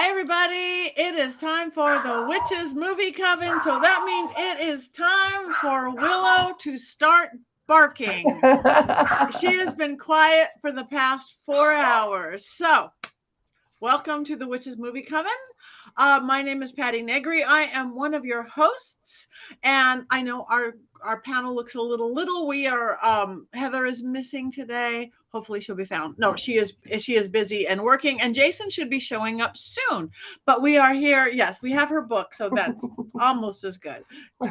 Hi, everybody. It is time for the Witches Movie Coven. So that means it is time for Willow to start barking. She has been quiet for the past 4 hours. So welcome to the Witches Movie Coven. My name is Patti Negri. I am one of your hosts, and I know our panel looks a little. We are Heather is missing today. Hopefully she'll be found. No, she is busy and working, and Jason should be showing up soon. But we are here. Yes, we have her book, so that's almost as good.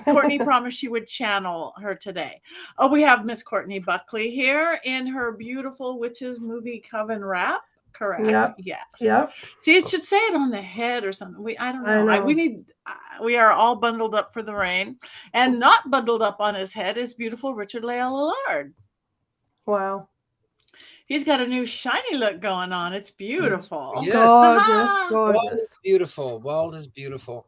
Courtney promised she would channel her today. Oh, we have Miss Courtney Buckley here in her beautiful Witches Movie Coven wrap. Correct. Yep. Yes. Yep. See, it should say it on the head or something. I don't know. I know. We are all bundled up for the rain, and not bundled up on his head is beautiful Richard-Lael Lillard. Wow. He's got a new shiny look going on. It's beautiful. Yes. Gorgeous. Wald is beautiful. Wald is beautiful.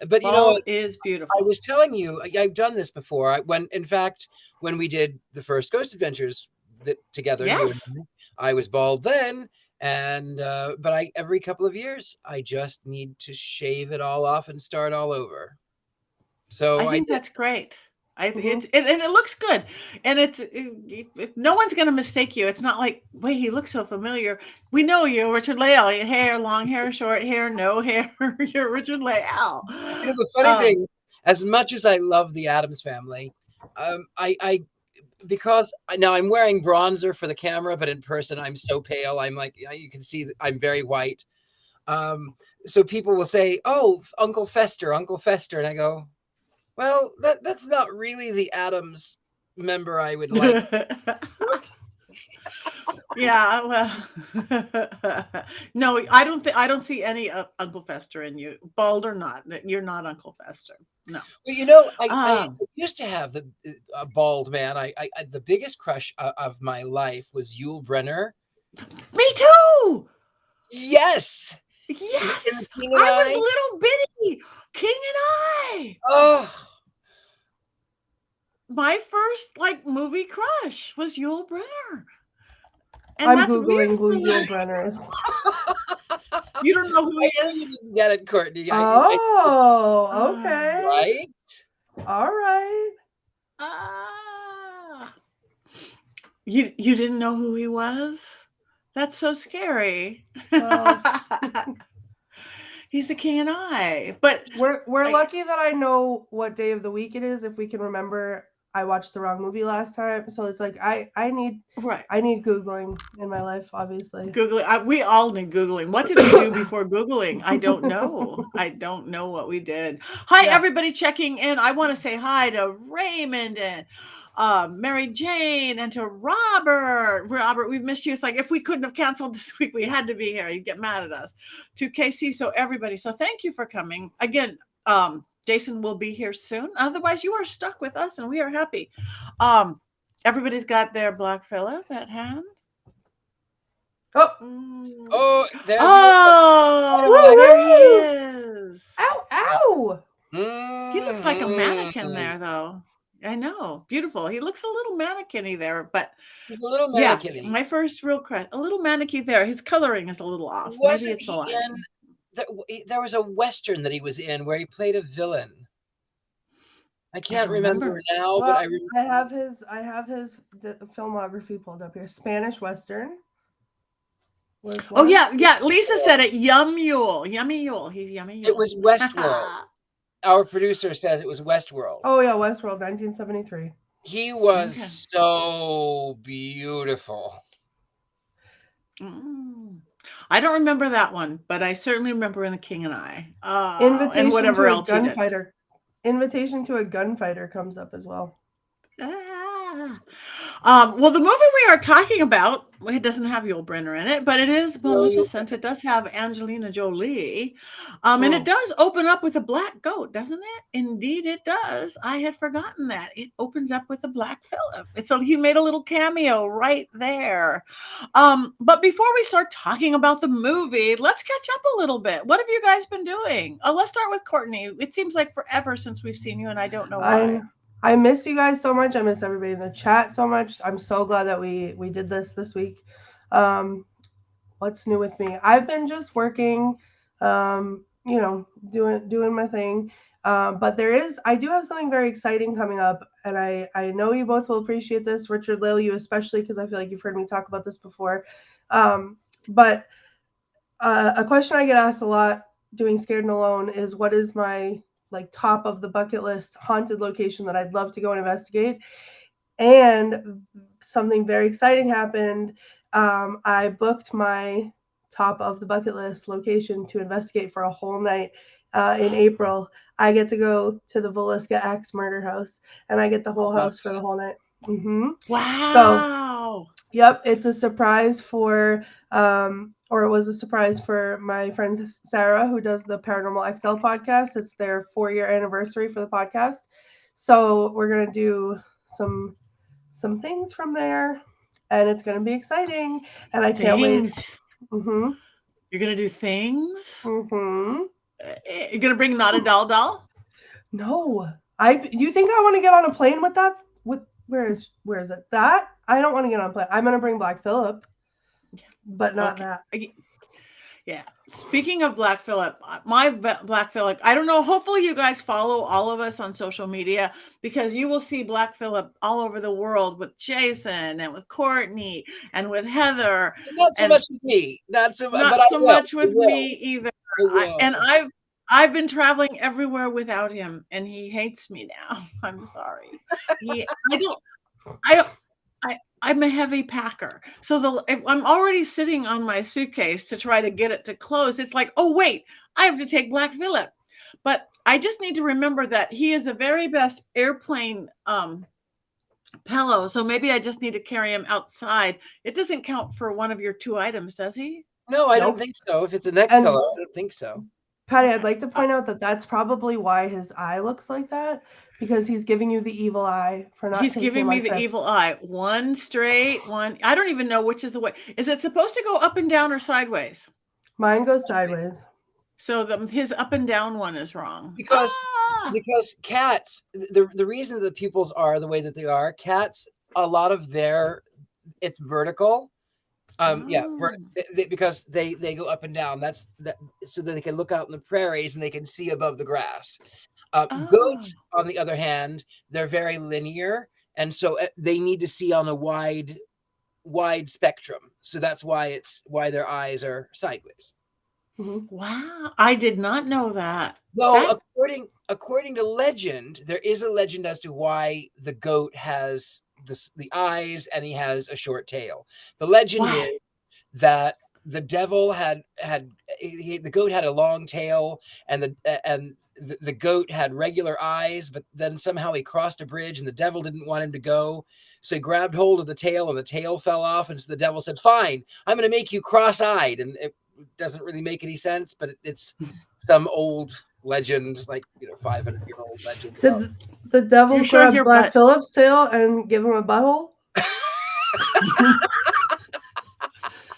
But you know what? Is beautiful. I was telling you, I've done this before. When we did the first Ghost Adventures together, yes, I was bald then. And but every couple of years I just need to shave it all off and start all over. So I think that's great. And it looks good, and no one's going to mistake you. It's not like, wait, he looks so familiar. We know you, Richard-Lael. Hair, long hair, short hair, no hair. You're Richard-Lael. You know, the funny thing, as much as I love the Addams Family, because now I'm wearing bronzer for the camera, but in person I'm so pale. I'm like, you can see that I'm very white. So people will say, "Oh, Uncle Fester," and I go, "Well, that's not really the Addams member I would like." Yeah, well, no, I don't see any Uncle Fester in you, bald or not. You're not Uncle Fester. No. Well, you know, I used to have a bald man. I the biggest crush of my life was Yul Brynner. Me too. Yes. Yes. I was little bitty King and I. Oh. My first movie crush was Yul Brynner. And I'm Googling who Yul Brynner is. You don't know who he is? You didn't get it, Courtney. Okay. Right? All right. You didn't know who he was? That's so scary. He's the King and I. But we're lucky that I know what day of the week it is. If we can remember, I watched the wrong movie last time, so it's like I need Googling in my life, obviously. Googling. We all need Googling. What did we do before Googling? I don't know. I don't know what we did. Hi, everybody checking in. I want to say hi to Raymond and Mary Jane and to Robert. Robert, we've missed you. It's like if we couldn't have canceled this week, we had to be here. You'd get mad at us. To KC, so everybody. So thank you for coming. Again, Jason will be here soon. Otherwise, you are stuck with us, and we are happy. Everybody's got their Black Phillip at hand. There he is. Ow! He looks like a mannequin there, though. I know, beautiful. He looks a little mannequin-y there, but he's a little mannequin-y. Yeah, my first real crush, a little mannequin there. His coloring is a little off. Maybe it's a line. There was a Western that he was in where he played a villain. I can't remember now, but I remember. I have his filmography pulled up here. Spanish Western. Oh yeah. Lisa said it. Yummy Yule. He's Yummy Yule. It was Westworld. Our producer says it was Westworld. Oh yeah, Westworld, 1973. He was so beautiful. I don't remember that one, but I certainly remember in The King and I. Invitation and whatever to a else gunfighter. Invitation to a Gunfighter comes up as well. Well, the movie we are talking about, it doesn't have Yul Brynner in it, but it is Maleficent. It does have Angelina Jolie. And it does open up with a black goat, doesn't it? Indeed, it does. I had forgotten that. It opens up with a Black Phillip. So he made a little cameo right there. But before we start talking about the movie, let's catch up a little bit. What have you guys been doing? Let's start with Courtney. It seems like forever since we've seen you, and I don't know why. I miss you guys so much. I miss everybody in the chat so much. I'm so glad that we did this week. What's new with me? I've been just working You know, doing my thing. But I do have something very exciting coming up, and I know you both will appreciate this, Richard-Lael, you especially, because I feel like you've heard me talk about this before. But a question I get asked a lot doing Scared and Alone is, what is my like top of the bucket list haunted location that I'd love to go and investigate? And something very exciting happened. I booked my top of the bucket list location to investigate for a whole night in April. I get to go to the Villisca Axe murder house, and I get the whole house for the whole night. Wow. So, yep, it's a surprise for, or it was a surprise for my friend Sarah, who does the Paranormal XL podcast. It's their 4-year anniversary for the podcast. So we're going to do some things from there, and it's going to be exciting, and I can't wait. You're going to do things? You're going to bring Not a Doll? No. You think I want to get on a plane with that? Where is it? That? I don't want to get on a plane. I'm going to bring Black Phillip, but not that. Yeah. Speaking of Black Phillip, my Black Phillip, I don't know. Hopefully you guys follow all of us on social media, because you will see Black Phillip all over the world with Jason and with Courtney and with Heather. Not so much with me. Not so much with me either. I've been traveling everywhere without him, and he hates me now. I'm sorry. I'm a heavy packer. So I'm already sitting on my suitcase to try to get it to close. It's like, oh, wait, I have to take Black Phillip. But I just need to remember that he is the very best airplane pillow. So maybe I just need to carry him outside. It doesn't count for one of your 2 items, does he? No, I don't think so. If it's a neck pillow, I don't think so. Patti, I'd like to point out that that's probably why his eye looks like that, because he's giving you the evil eye for not. He's giving me the evil eye. One straight, one. I don't even know which is the way. Is it supposed to go up and down or sideways? Mine goes sideways. So his up and down one is wrong. Because cats, the reason the pupils are the way that they are, cats, a lot of it's vertical. Because they go up and down. That's so that they can look out in the prairies and they can see above the grass. Goats, on the other hand, they're very linear, and so they need to see on a wide spectrum. So that's why their eyes are sideways. Wow, I did not know that. Though according to legend, there is a legend as to why the goat has the eyes and he has a short tail. The legend is that the devil the goat had a long tail, and the goat had regular eyes, but then somehow he crossed a bridge and the devil didn't want him to go. So he grabbed hold of the tail and the tail fell off. And so the devil said, fine, I'm going to make you cross-eyed. And it doesn't really make any sense, but it's some old legend, 500-year-old legend. Did the devil grab Black Phillip's tail and give him a butthole?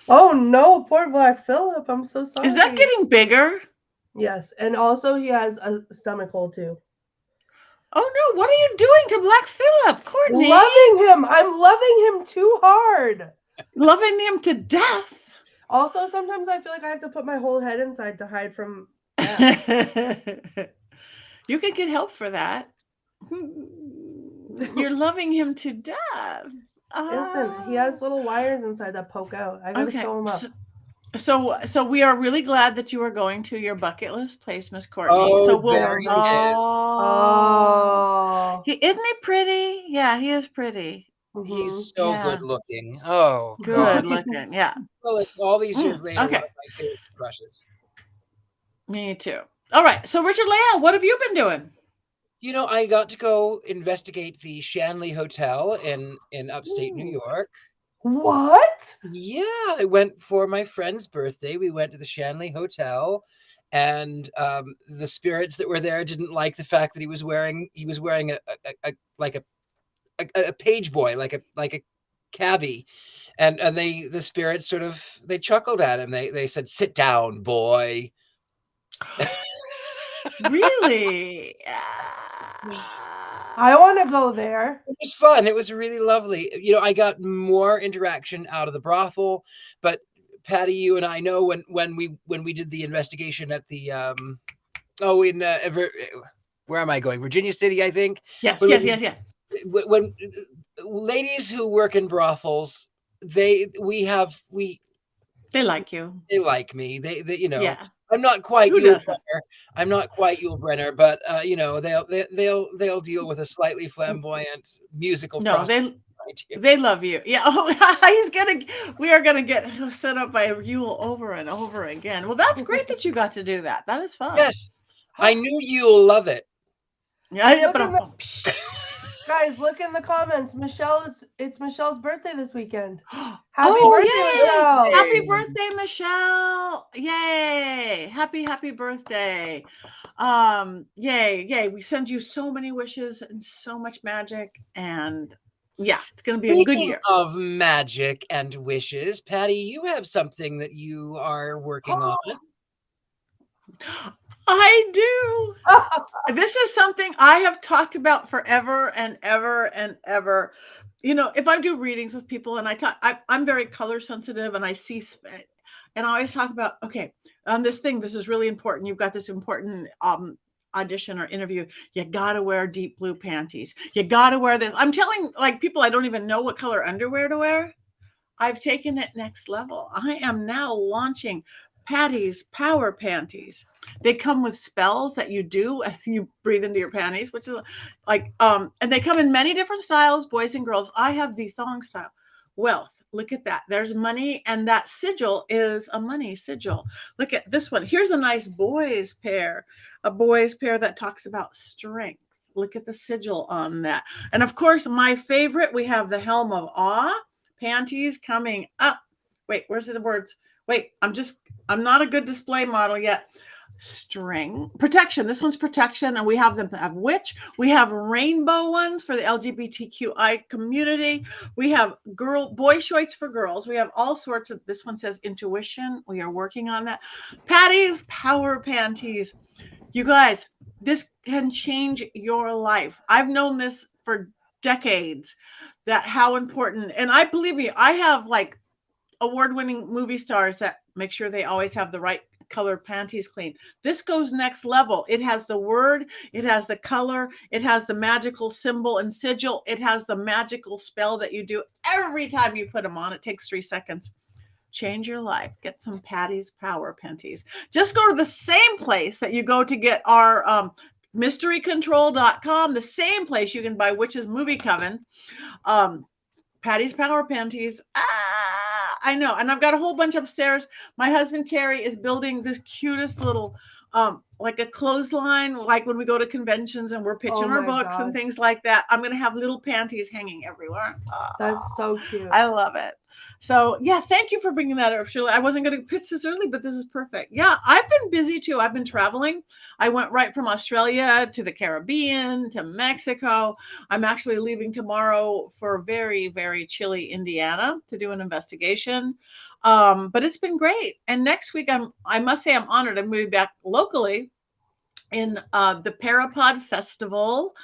Oh no, poor Black Phillip. I'm so sorry. Is that getting bigger? Yes, and also he has a stomach hole too. Oh no, what are you doing to Black Phillip, Courtney? Loving him. I'm loving him too hard. Loving him to death. Also, sometimes I feel like I have to put my whole head inside to hide from You could get help for that. You're loving him to death. Listen, he has little wires inside that poke out. I gotta sew him up. So we are really glad that you are going to your bucket list place, Miss Courtney. Oh, so we'll, there he is. Oh, isn't he pretty? Yeah, he is pretty. He's so good looking. Oh, good looking. Yeah. Well, it's all these years later. Okay. One of my favorite crushes. Me too. All right. So Richard-Lael, what have you been doing? I got to go investigate the Shanley Hotel in upstate New York. What? Yeah, I went for my friend's birthday. We went to the Shanley Hotel, and the spirits that were there didn't like the fact that he was wearing a page boy, like a cabbie, and the spirits they chuckled at him. They said, "Sit down, boy." Really? I want to go there. It was fun. It was really lovely. I got more interaction out of the brothel, but Patti, you and I know when we did the investigation at the where am I going? Virginia City, I think. Yes. When ladies who work in brothels, they like you. They like me. They Yeah. I'm not quite Who Yul doesn't? Brynner. I'm not quite Yul Brynner, but they'll deal with a slightly flamboyant musical. No, they love you. Yeah. Oh, we are gonna get set up by Yul over and over again. Well, that's great that you got to do that. That is fun. Yes, I knew you'll love it. Yeah, Guys, look in the comments. Michelle, it's Michelle's birthday this weekend. Happy birthday, Michelle! Happy birthday, Michelle! Yay! Happy birthday! Yay! We send you so many wishes and so much magic, and yeah, it's gonna be a good year. Of magic and wishes, Patti, you have something that you are working on. I do. This is something I have talked about forever and ever and ever. You know, if I do readings with people and I'm very color sensitive, and I see, and I always talk about, okay, this is really important. You've got this important audition or interview. You got to wear deep blue panties. You got to wear this. I'm telling people I don't even know what color underwear to wear. I've taken it next level. I am now launching Patti's Power Panties. They come with spells that you do and you breathe into your panties, which is and they come in many different styles, boys and girls. I have the thong style. Wealth. Look at that. There's money, and that sigil is a money sigil. Look at this one. Here's a nice boys pair, a boys pair that talks about strength. Look at the sigil on that. And of course, my favorite, we have the Helm of Awe panties coming up. Wait, where's the words? Wait, I'm not a good display model yet. String protection. This one's protection, and we have them have witch. We have rainbow ones for the LGBTQI community. We have boy shorts for girls. We have all sorts of. This one says intuition. We are working on that. Patti's Power Panties. You guys, this can change your life. I've known this for decades. That how important, and I believe me, I have award-winning movie stars that make sure they always have the right color panties clean. This goes next level. It has the word, it has the color, it has the magical symbol and sigil, it has the magical spell that you do every time you put them on. It takes 3 seconds. Change your life. Get some Patti's Power Panties. Just go to the same place that you go to get our mysterycontrol.com, the same place you can buy Witches Movie Coven. Patti's Power Panties. I know. And I've got a whole bunch upstairs. My husband, Carrie, is building this cutest little, like a clothesline, like when we go to conventions and we're pitching our books and things like that. I'm going to have little panties hanging everywhere. That's so cute. I love it. So yeah, thank you for bringing that up, Shirley. I wasn't going to pitch this early, but this is perfect. Yeah, I've been busy too. I've been traveling. I went right from Australia to the Caribbean to Mexico. I'm actually leaving tomorrow for very, very chilly Indiana to do an investigation. But it's been great. And next week, I must say I'm honored. I'm going to be back locally in the Parapod Festival.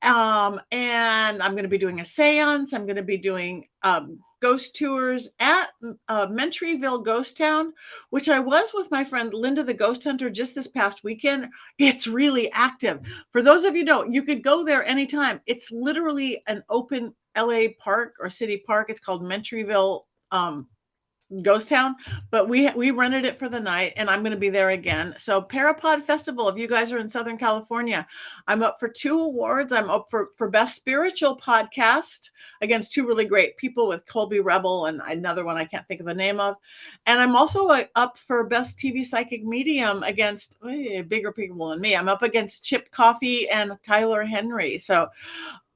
And I'm going to be doing a seance. I'm going to be doing ghost tours at Mentryville Ghost Town, which I was with my friend Linda the Ghost Hunter just this past weekend. It's really active. For those of you who don't, you could go there anytime. It's literally an open LA park or city park. It's called Mentryville Ghost Town, but we rented it for the night, and I'm going to be there again. So Parapod Festival, if you guys are in Southern California, I'm up for 2 awards. I'm up for Best Spiritual Podcast against 2 really great people with Colby Rebel and another one I can't think of the name of. And I'm also up for Best TV Psychic Medium against bigger people than me. I'm up against Chip Coffey and Tyler Henry. So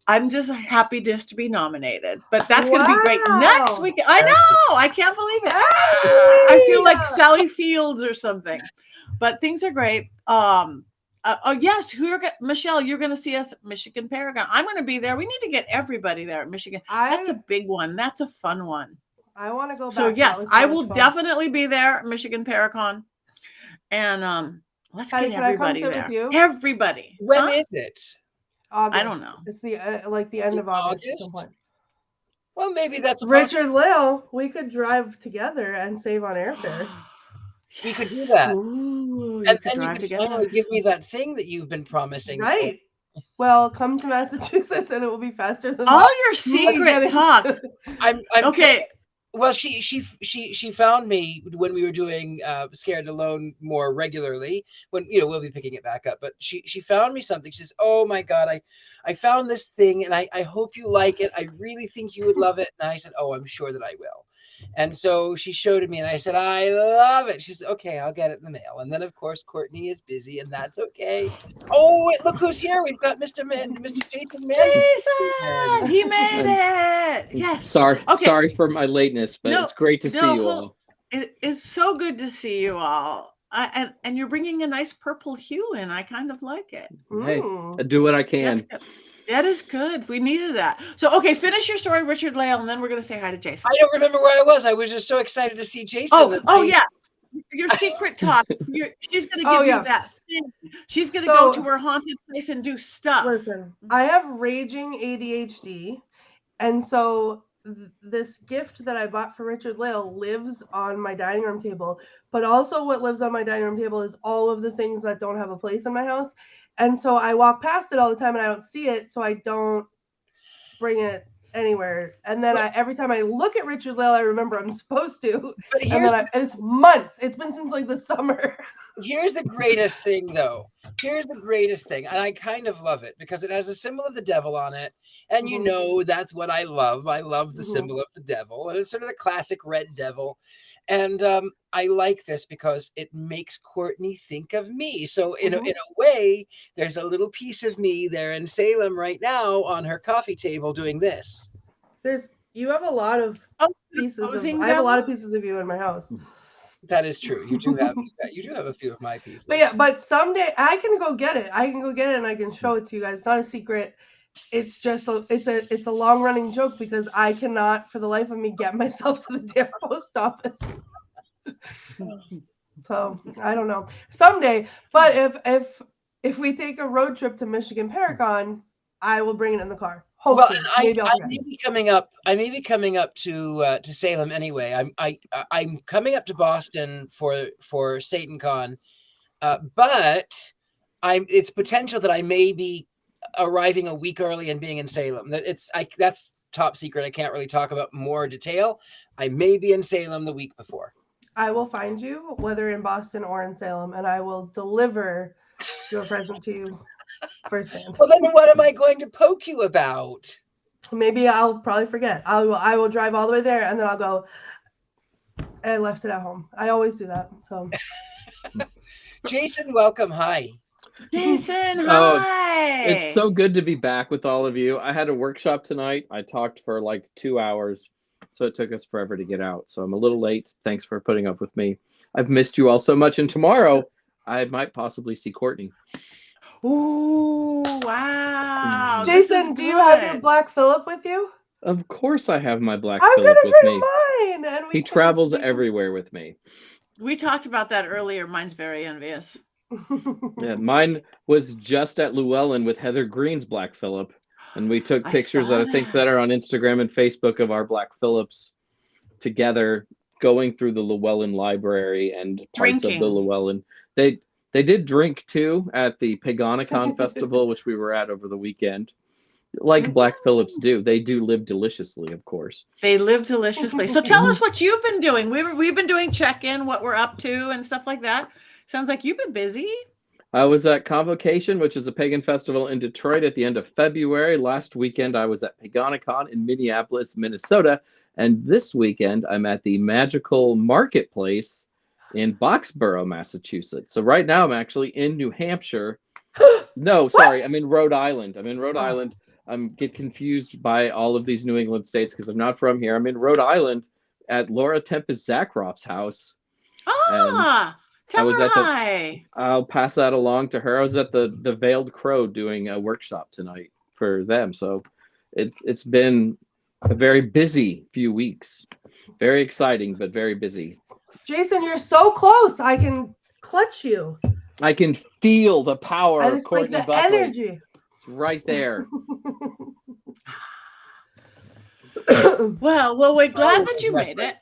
I'm just happy just to be nominated, but that's going to be great next week. I know. I can't believe it. I feel like Sally Fields or something, but things are great. Yes. Michelle, you're going to see us at Michigan Paragon. I'm going to be there. We need to get everybody there at Michigan. That's a big one. That's a fun one. I want to go back. So yes, I will definitely be there at Michigan Paragon. And let's get everybody there. Everybody. When is it? August. I don't know. It's the the end of August. Well, maybe that's a Richard-Lael, we could drive together and save on airfare. We could do Yes. that. Ooh, And could then you drive could together. finally give me that thing that you've been promising. Right. Well, come to Massachusetts and it will be faster than All your me secret getting talk. I'm Okay. Well, she found me when we were doing Scared Alone more regularly. When we'll be picking it back up, but she found me something. She says, "Oh my God, I found this thing, and I hope you like it. I really think you would love it." And I said, "Oh, I'm sure that I will." And so she showed it me, and I said, "I love it." She said, "Okay, I'll get it in the mail." And then of course Courtney is busy, and that's okay. Oh, look who's here! We've got Mr. Jason Mankey. Jason, he made it. Yes. Sorry, Okay. sorry for my lateness, but it's great to see you all. It is so good to see you all. And you're bringing a nice purple hue in. I kind of like it. Hey, I do what I can. That's good. That is good. We needed that. So, okay, finish your story, Richard-Lael, and then we're going to say hi to Jason. I don't remember where I was. I was just so excited to see Jason. Yeah. Your secret talk. She's going to give you that thing. She's going to go to her haunted place and do stuff. Listen, I have raging ADHD. And so this gift that I bought for Richard-Lael lives on my dining room table. But also what lives on my dining room table is all of the things that don't have a place in my house. And so I walk past it all the time and I don't see it. So I don't bring it anywhere. And then every time I look at Richard-Lael, I remember I'm supposed to. But it's months. It's been since like the summer. Here's the greatest thing, though. Here's the greatest thing. And I kind of love it because it has a symbol of the devil on it. And that's what I love. I love the symbol of the devil. And it's sort of the classic red devil. And I like this because it makes Courtney think of me. So in a way, there's a little piece of me there in Salem right now on her coffee table doing this. You have a lot of pieces. I have a lot of pieces of you in my house. That is true. You do have a few of my pieces. But someday I can go get it. I can go get it and I can show it to you guys. It's not a secret. It's just it's a long running joke because I cannot for the life of me get myself to the damn post office. So I don't know. Someday, but if we take a road trip to Michigan Paracon, I will bring it in the car. Hopefully. Well, and I may be coming up. I may be coming up to Salem anyway. I'm coming up to Boston for SatanCon, but it's potential that I may be arriving a week early and being in Salem. That's top secret. I can't really talk about more detail. I may be in Salem the week before. I will find you, whether in Boston or in Salem, and I will deliver your present to you firsthand. Well, then what am I going to poke you about? Maybe I'll probably forget. I will drive all the way there, and then I'll go, I left it at home. I always do that. So, Jason, welcome. Hi. Jason, Oh, hi. It's so good to be back with all of you. I had a workshop tonight. I talked for like 2 hours, so it took us forever to get out. So I'm a little late. Thanks for putting up with me. I've missed you all so much. And tomorrow, I might possibly see Courtney. Ooh, wow. Jason, do you have your Black Phillip with you? Of course I have my Black I'm Phillip gonna with bring me. mine. And He travels everywhere with me. We talked about that earlier. Mine's very envious. Yeah, mine was just at Llewellyn with Heather Greene's Black Phillip. And we took pictures that I think that are on Instagram and Facebook of our Black Phillips together going through the Llewellyn Library and parts of the Llewellyn. They did drink too at the Pagonicon Festival, which we were at over the weekend. Like Black Phillips do. They do live deliciously, of course. They live deliciously. So tell us what you've been doing. We've been doing check-in, what we're up to and stuff like that. Sounds like you've been busy. I was at Convocation, which is a pagan festival in Detroit at the end of February. Last weekend, I was at Pagonicon in Minneapolis, Minnesota. And this weekend, I'm at the Magical Marketplace in Boxborough, Massachusetts. So right now, I'm actually in New Hampshire. No, sorry, I'm in Rhode Island. Island. I'm get confused by all of these New England states because I'm not from here. I'm in Rhode Island at Laura Tempest Zakroff's house. Tell her hi. I'll pass that along to her. I was at the Veiled Crow doing a workshop tonight for them. So it's been a very busy few weeks. Very exciting, but very busy. Jason, you're so close. I can clutch you. I can feel the power of Courtney Buckley. Energy. It's right there. Well, we're glad Oh, that you made it.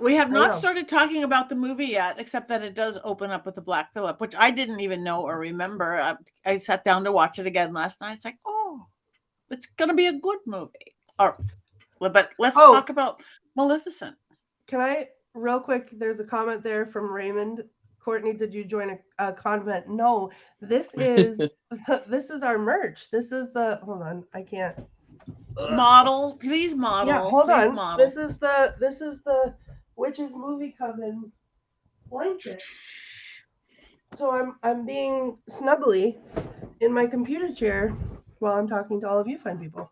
We have know. not started talking about the movie yet, except that it does open up with the Black Phillip, which I didn't even know or remember. I sat down to watch it again last night. It's like, oh, it's going to be a good movie. But let's talk about Maleficent. Can I, real quick, there's a comment there from Raymond. Courtney, did you join a convent? No, this is this is our merch. This is the, hold on, I can't. Model, please model. Yeah, hold please on. Model. This is the Witches Movie Coven blanket. So I'm being snuggly in my computer chair while I'm talking to all of you fine people.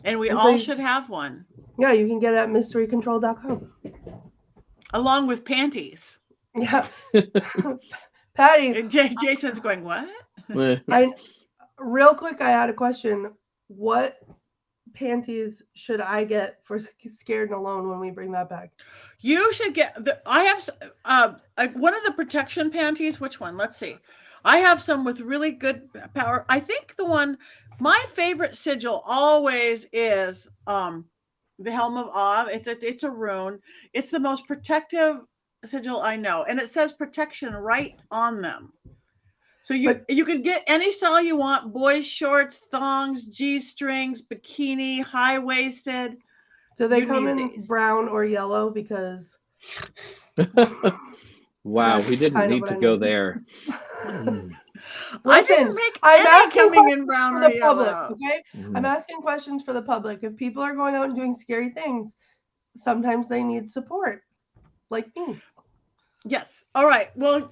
And we And all so should have one. Yeah, you can get it at mysterycontrol.com. Along with panties. Yeah. Patti. Jason's going, what? Real quick, I had a question. What panties should I get for Scared and Alone when we bring that back? You should get I have one of the protection panties. Which one? Let's see. I have some with really good power. I think my favorite sigil always is the Helm of Awe. It's a rune. It's the most protective sigil I know, and it says protection right on them. So you can get any style you want: boys shorts, thongs, G-strings, bikini, high-waisted. Do they come in brown or yellow? Because wow, we didn't need to go there. I didn't make any coming in brown or yellow. Okay, I'm asking questions for the public. If people are going out and doing scary things, sometimes they need support, like me. Yes. All right. Well,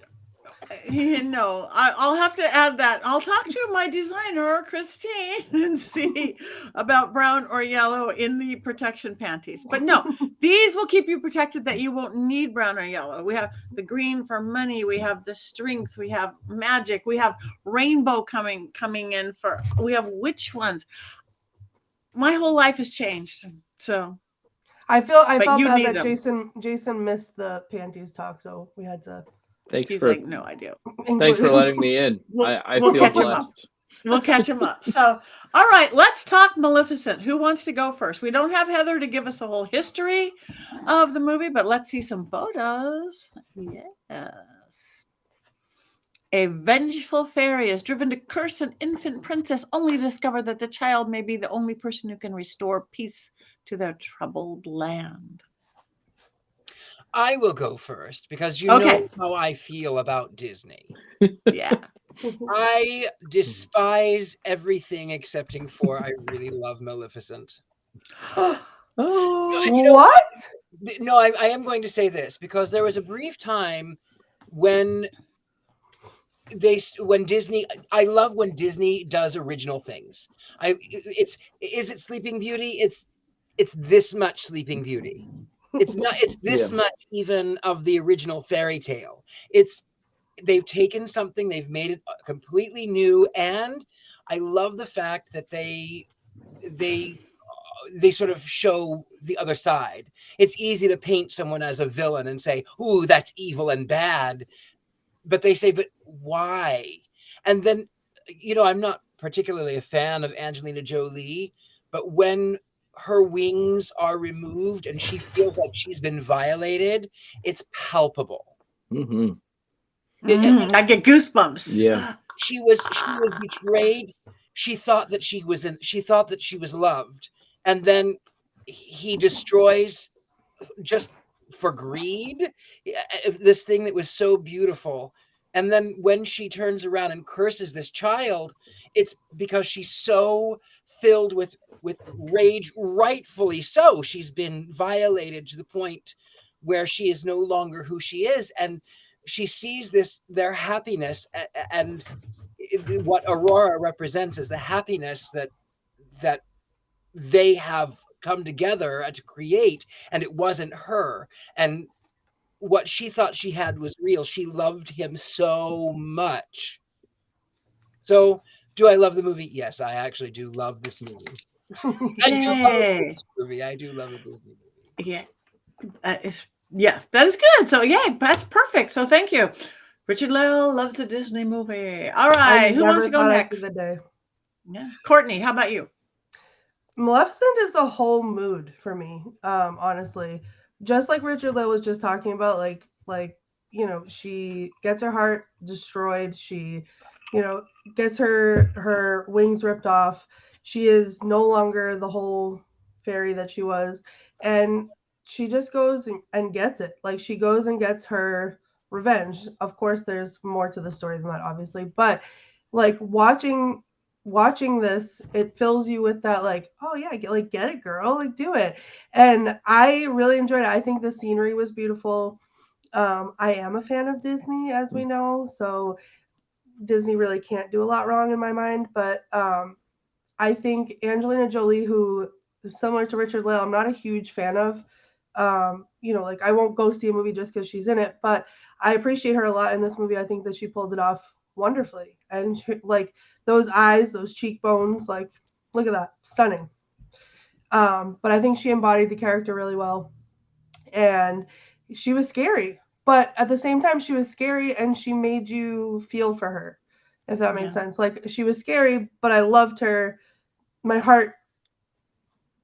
no, I'll have to add that. I'll talk to my designer, Christine, and see about brown or yellow in the protection panties. But no, these will keep you protected, that you won't need brown or yellow. We have the green for money. We have the strength. We have magic. We have rainbow coming in for, we have witch ones. My whole life has changed. So I felt bad that them. Jason missed the panties talk, so we had to. He's like, no idea. Thanks for letting me in. I feel blessed. We'll catch him up. So, all right, let's talk Maleficent. Who wants to go first? We don't have Heather to give us a whole history of the movie, but let's see some photos. Yes. A vengeful fairy is driven to curse an infant princess, only to discover that the child may be the only person who can restore peace to their troubled land. I will go first because you know how I feel about Disney. Yeah. I despise everything excepting for I really love Maleficent. Oh, what? No, I am going to say this because there was a brief time when Disney, I love when Disney does original things. Is it Sleeping Beauty? It's this much Sleeping Beauty. It's this much even of the original fairy tale. They've taken something, they've made it completely new, and I love the fact that they sort of show the other side. It's easy to paint someone as a villain and say, "Ooh, that's evil and bad," but they say, "But why?" And then, I'm not particularly a fan of Angelina Jolie, but when her wings are removed and she feels like she's been violated, it's palpable. Mm-hmm. I get goosebumps. Yeah. She was betrayed. She thought that she was loved, and then he destroys just for greed this thing that was so beautiful. And then when she turns around and curses this child, it's because she's so filled with rage, rightfully so. She's been violated to the point where she is no longer who she is. And she sees their happiness, and what Aurora represents is the happiness that they have come together to create, and it wasn't her. And what she thought she had was real. She loved him so much. So, do I love the movie? Yes, I actually do love this movie. I do love a Disney movie. I do love a Disney movie. Yeah, that is good. So, that's perfect. So, thank you. Richard-Lael loves the Disney movie. All right, who wants to go next? Yeah. Courtney, how about you? Maleficent is a whole mood for me, honestly. Just like Richard-Lael was just talking about, like she gets her heart destroyed. She, gets her wings ripped off. She is no longer the whole fairy that she was, and she just goes and gets it. Like she goes and gets her revenge. Of course, there's more to the story than that, obviously, but like watching this, it fills you with that, like, oh yeah, get it, girl, like do it. And I really enjoyed it. I think the scenery was beautiful. I am a fan of Disney, as we know, so Disney really can't do a lot wrong in my mind. But I think Angelina Jolie, who is similar to Richard-Lael, I'm not a huge fan of. Like I won't go see a movie just because she's in it, but I appreciate her a lot in this movie. I think that she pulled it off wonderfully, and like those eyes, those cheekbones, like look at that, stunning. But I think she embodied the character really well, and she was scary, but at the same time, she was scary, and she made you feel for her, if that makes sense. Like she was scary, but I loved her. My heart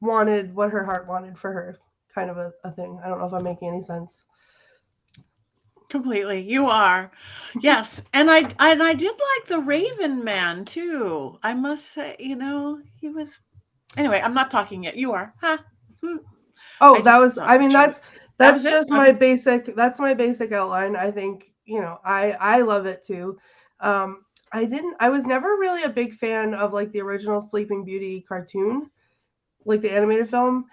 wanted what her heart wanted for her, kind of a thing. I don't know if I'm making any sense. Completely. You are. Yes. And I did like the Raven Man too. I must say, he was, anyway, I'm not talking yet. You are. Huh? Oh, that's just my basic, that's my basic outline. I think, I love it too. I was never really a big fan of like the original Sleeping Beauty cartoon, like the animated film.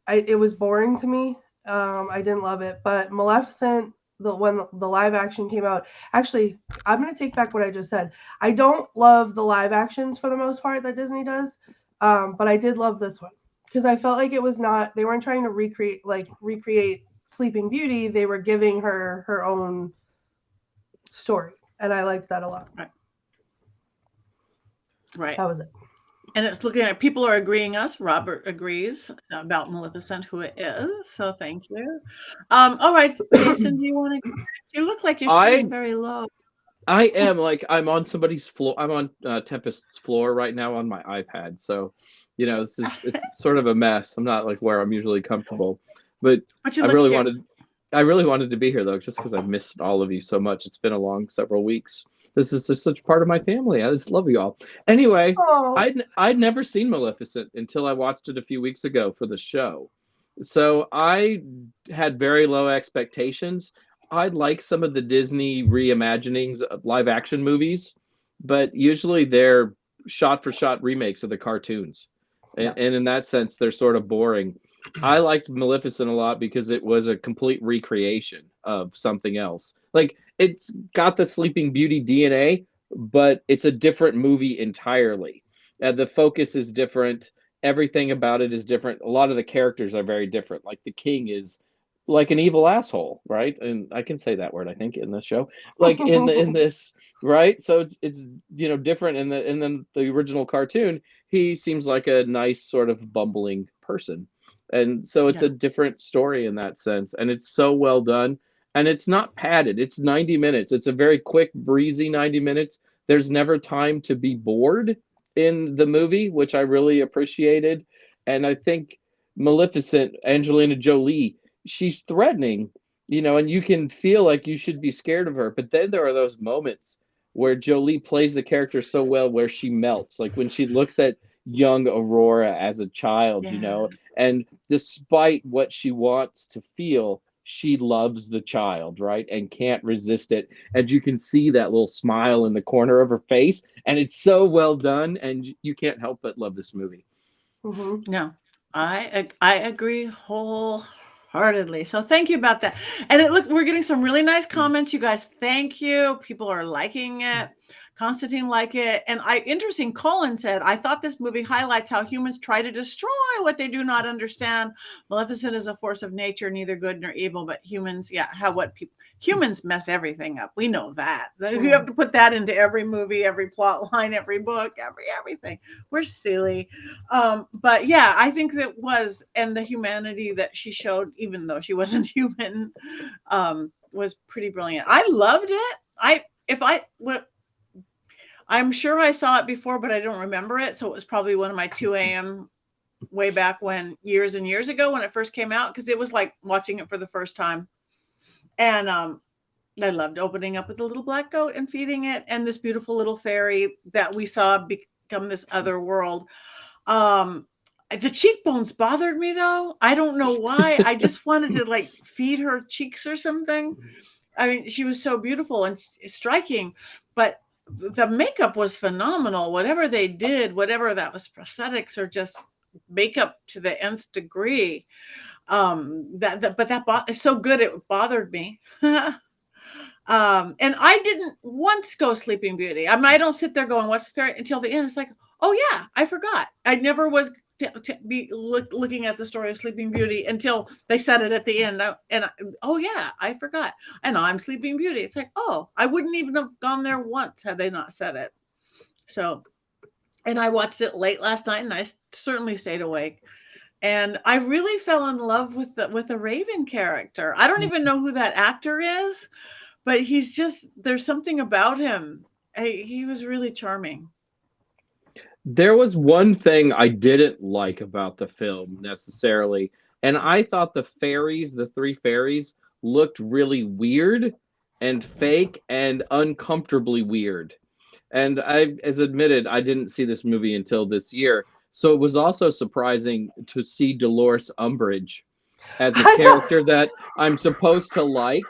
It was boring to me. I didn't love it, but Maleficent, when the live action came out, actually, I'm going to take back what I just said. I don't love the live actions for the most part that Disney does, but I did love this one because I felt like they weren't trying to recreate Sleeping Beauty. They were giving her her own story, and I liked that a lot. Right. That was it. And it's looking at, people are agreeing us. Robert agrees about Maleficent, who it is. So thank you. All right, Jason, do you want to? You look like you're sitting very low. I am, like, I'm on somebody's floor. I'm on Tempest's floor right now on my iPad. So, it's sort of a mess. I'm not like where I'm usually comfortable, but I really wanted to be here though, just because I've missed all of you so much. It's been a long several weeks. This is just such part of my family. I just love you all. Anyway, I'd never seen Maleficent until I watched it a few weeks ago for the show. So I had very low expectations. I like some of the Disney reimaginings of live action movies, but usually they're shot for shot remakes of the cartoons. And in that sense, they're sort of boring. I liked Maleficent a lot because it was a complete recreation of something else. Like, it's got the Sleeping Beauty DNA, but it's a different movie entirely. The focus is different. Everything about it is different. A lot of the characters are very different. Like the king is like an evil asshole, right? And I can say that word, I think, in this show. Like in this, right? So it's different. And then the original cartoon, he seems like a nice sort of bumbling person. And so it's a different story in that sense. And it's so well done. And it's not padded. It's 90 minutes. It's a very quick, breezy 90 minutes. There's never time to be bored in the movie, which I really appreciated. And I think Maleficent, Angelina Jolie, she's threatening, and you can feel like you should be scared of her. But then there are those moments where Jolie plays the character so well where she melts. Like when she looks at young Aurora as a child, and despite what she wants to feel, she loves the child, right? And can't resist it. And you can see that little smile in the corner of her face. And it's so well done. And you can't help but love this movie. Mm-hmm. No, I agree wholeheartedly. So thank you about that. And we're getting some really nice comments. You guys, thank you. People are liking it. Constantine liked it. And interesting, Colin said, I thought this movie highlights how humans try to destroy what they do not understand. Maleficent is a force of nature, neither good nor evil, but humans, humans mess everything up. We know that. You have to put that into every movie, every plot line, every book, everything. We're silly. But yeah, I think that was, and the humanity that she showed, even though she wasn't human, was pretty brilliant. I loved it. I'm sure I saw it before, but I don't remember it. So it was probably one of my 2 a.m. way back when, years and years ago when it first came out, because it was like watching it for the first time. And I loved opening up with the little black goat and feeding it, and this beautiful little fairy that we saw become this other world. The cheekbones bothered me though. I don't know why. I just wanted to like feed her cheeks or something. I mean, she was so beautiful and striking, but the makeup was phenomenal. Whatever they did, whatever that was, prosthetics or just makeup to the nth degree. It's so good it bothered me. And I didn't once go Sleeping Beauty. I mean, I don't sit there going, "What's fair?" until the end. It's like, oh yeah, I forgot. I never was looking at the story of Sleeping Beauty until they said it at the end. Oh yeah, I forgot. And I'm Sleeping Beauty. It's like, oh, I wouldn't even have gone there once had they not said it. So, and I watched it late last night, and I certainly stayed awake. And I really fell in love with the Raven character. I don't even know who that actor is, but there's something about him. He was really charming. There was one thing I didn't like about the film necessarily, and I thought the three fairies, looked really weird and fake and uncomfortably weird. And as admitted, I didn't see this movie until this year. So it was also surprising to see Dolores Umbridge as a character that I'm supposed to like.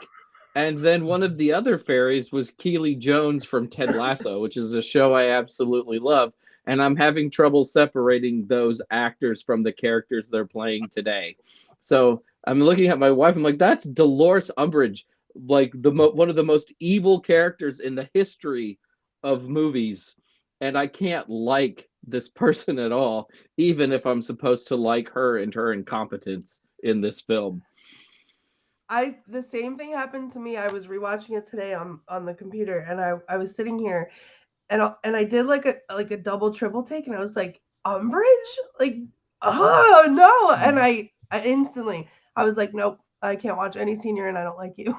And then one of the other fairies was Keely Jones from Ted Lasso, which is a show I absolutely love. And I'm having trouble separating those actors from the characters they're playing today. So I'm looking at my wife. I'm like, that's Dolores Umbridge, like one of the most evil characters in the history of movies. And I can't like this person at all, even if I'm supposed to like her and her incompetence in this film. The same thing happened to me. I was rewatching it today on the computer, and I was sitting here, and I did like a double triple take, and I was like, Umbridge, like, oh no, and I instantly I was like, nope, I can't watch any senior, and I don't like you.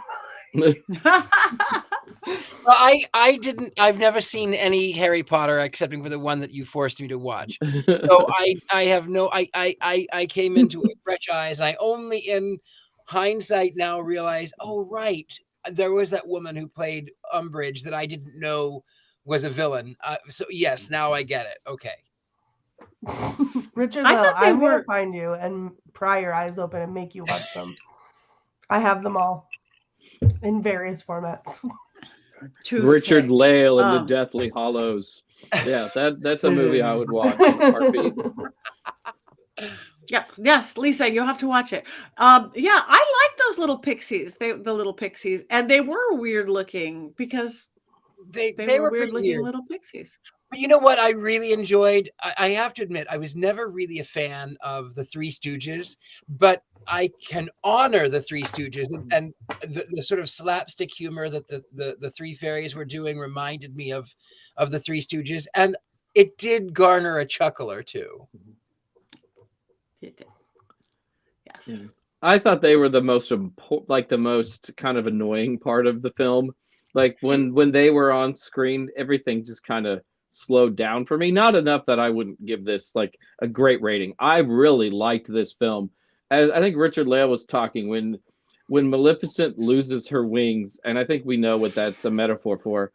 Well, I've never seen any Harry Potter excepting for the one that you forced me to watch. So I came into it fresh eyes, and I only in hindsight now realize, oh right, there was that woman who played Umbridge that I didn't know was a villain. So yes, now I get it. Okay. Richard-Lael, I'm going to find you and pry your eyes open and make you watch them. I have them all in various formats. Richard-Lael and the Deathly Hallows. Yeah, that's a movie I would watch in a heartbeat. Yeah, yes, Lisa, you'll have to watch it. Yeah, I like those little pixies. The little pixies, and they were weird looking because they were weird looking little pixies. But you know what I really enjoyed? I have to admit, I was never really a fan of the Three Stooges, but I can honor the Three Stooges, and the sort of slapstick humor that the three fairies were doing reminded me of the Three Stooges, and it did garner a chuckle or two. It did. Yes. Yeah. I thought they were the most kind of annoying part of the film. Like when they were on screen, everything just kind of slowed down for me. Not enough that I wouldn't give this like a great rating. I really liked this film. As I think Richard-Lael was talking when Maleficent loses her wings, and I think we know what that's a metaphor for,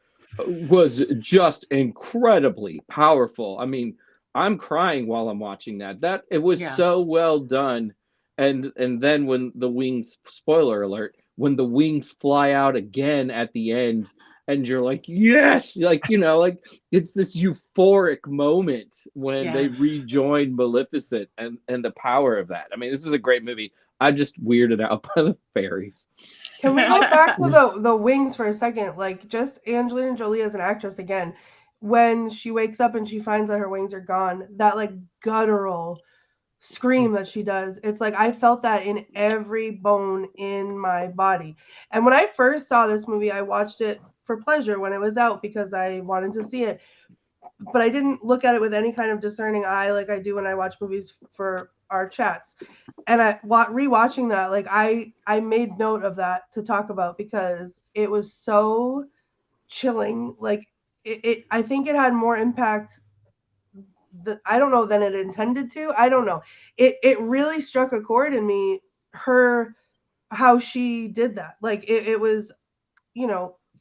was just incredibly powerful. I mean, I'm crying while I'm watching that. It was so well done. And then when the wings, spoiler alert, when the wings fly out again at the end, and you're like, yes, like, like it's this euphoric moment when they rejoin Maleficent and the power of that. I mean, this is a great movie. I'm just weirded out by the fairies. Can we go back to the wings for a second? Like, just Angelina Jolie as an actress again. When she wakes up and she finds that her wings are gone, that like guttural scream that she does, it's like I felt that in every bone in my body. And when I first saw this movie, I watched it for pleasure when it was out because I wanted to see it, but I didn't look at it with any kind of discerning eye like I do when I watch movies for our chats. And rewatching that, like I made note of that to talk about because it was so chilling. Like I think it had more impact I don't know that it intended to. I don't know. It really struck a chord in me, how she did that. Like it was,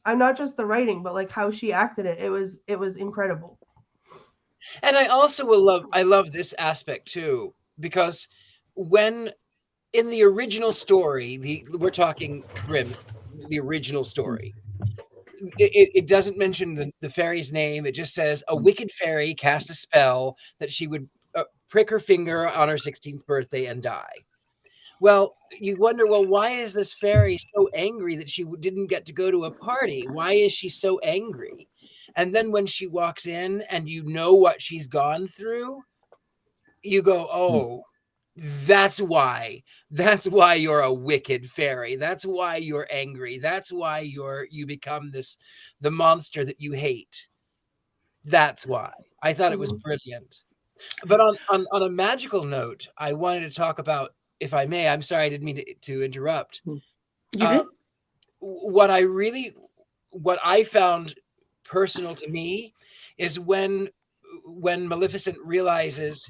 I'm not just the writing, but like how she acted it. It was incredible. And I love this aspect too, because when in the original story, we're talking Grimm's, the original story, it doesn't mention the fairy's name. It just says a wicked fairy cast a spell that she would prick her finger on her 16th birthday and die. Well, you wonder, well, why is this fairy so angry that she didn't get to go to a party? Why is she so angry? And then when she walks in and you know what she's gone through, you go, oh, that's why you're a wicked fairy. That's why you're angry. That's why you become the monster that you hate. That's why. I thought it was brilliant. But on a magical note, I wanted to talk about, if I may, I'm sorry, I didn't mean to interrupt. You did? What I found personal to me is when Maleficent realizes,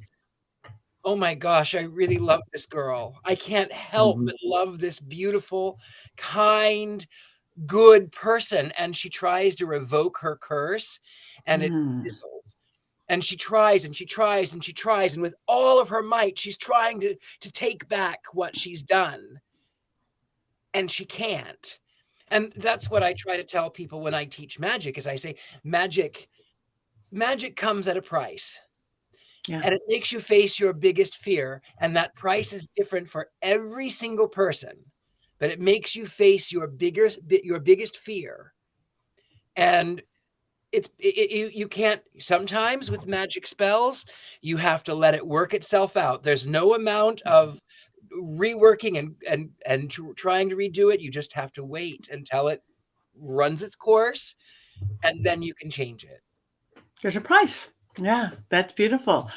oh my gosh, I really love this girl. I can't help but love this beautiful, kind, good person. And she tries to revoke her curse, and it fizzles. And she tries and she tries and she tries. And with all of her might, she's trying to take back what she's done. And she can't. And that's what I try to tell people when I teach magic, is I say, magic comes at a price. Yeah. And it makes you face your biggest fear. And that price is different for every single person. But it makes you face your biggest fear. And you can't, sometimes with magic spells, you have to let it work itself out. There's no amount of reworking and trying to redo it. You just have to wait until it runs its course, and then you can change it. There's a price. Yeah, that's beautiful.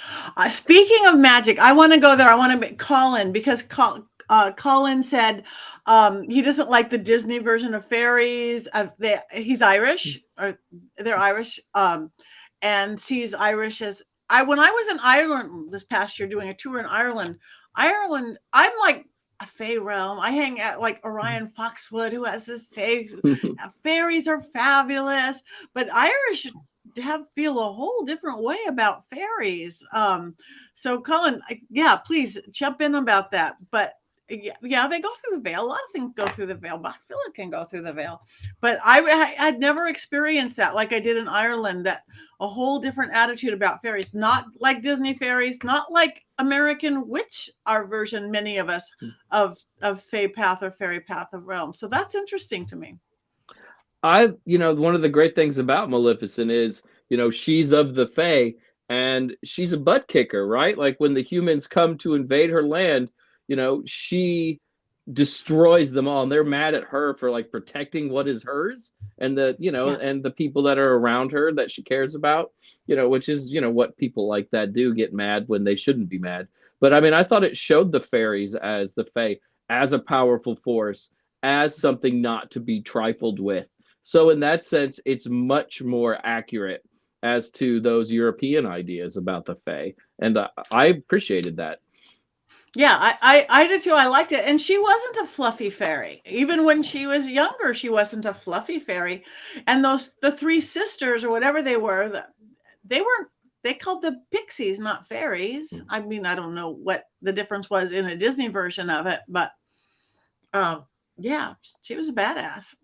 Speaking of magic, I want to go there. I want to Colin, because Colin said he doesn't like the Disney version of fairies. He's Irish, or they're Irish, and sees Irish as when I was in Ireland this past year doing a tour in Ireland, I'm like a fae realm. I hang out like Orion Foxwood, who has this fae. Fairies are fabulous, but Irish feel a whole different way about fairies. So Colin, please jump in about that. But yeah, they go through the veil. A lot of things go through the veil. Buckfield can go through the veil. But I'd never experienced that like I did in Ireland, that a whole different attitude about fairies, not like Disney fairies, not like American Witch, our version, many of us, of Fae Path or Fairy Path of Realm. So that's interesting to me. One of the great things about Maleficent is, she's of the Fae and she's a butt kicker, right? Like when the humans come to invade her land, she destroys them all, and they're mad at her for like protecting what is hers, and and the people that are around her that she cares about, which is, what people like that do, get mad when they shouldn't be mad. But I mean, I thought it showed the fairies as the Fae, as a powerful force, as something not to be trifled with. So in that sense, it's much more accurate as to those European ideas about the Fae. And I appreciated that. Yeah, I did too. I liked it. And she wasn't a fluffy fairy. Even when she was younger, she wasn't a fluffy fairy. And the three sisters, or whatever they were, they called them pixies, not fairies. I mean, I don't know what the difference was in a Disney version of it, but she was a badass.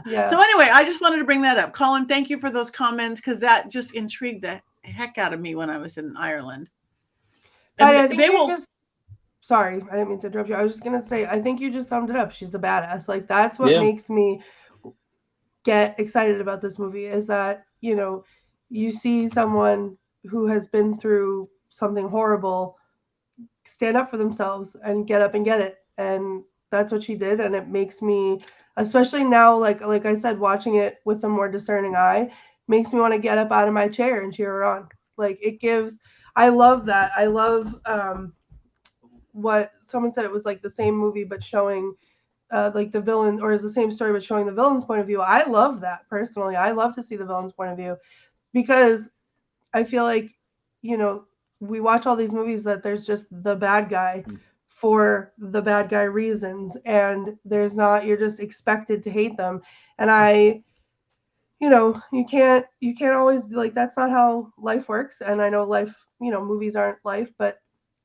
Yeah. So anyway, I just wanted to bring that up. Colin, thank you for those comments, because that just intrigued the heck out of me when I was in Ireland. Sorry, I didn't mean to interrupt you. I was just going to say, I think you just summed it up. She's a badass. Like, that's what makes me get excited about this movie, is that, you see someone who has been through something horrible stand up for themselves and get up and get it. And that's what she did. And it makes me, especially now, like I said, watching it with a more discerning eye, makes me want to get up out of my chair and cheer her on. Like, it gives... I love that. I love what someone said, it was like the same movie, but showing like the villain, or is the same story, but showing the villain's point of view. I love that personally. I love to see the villain's point of view, because I feel like we watch all these movies that there's just the bad guy for the bad guy reasons, and there's not, you're just expected to hate them. And you can't always, like, that's not how life works. And I know life, movies aren't life, but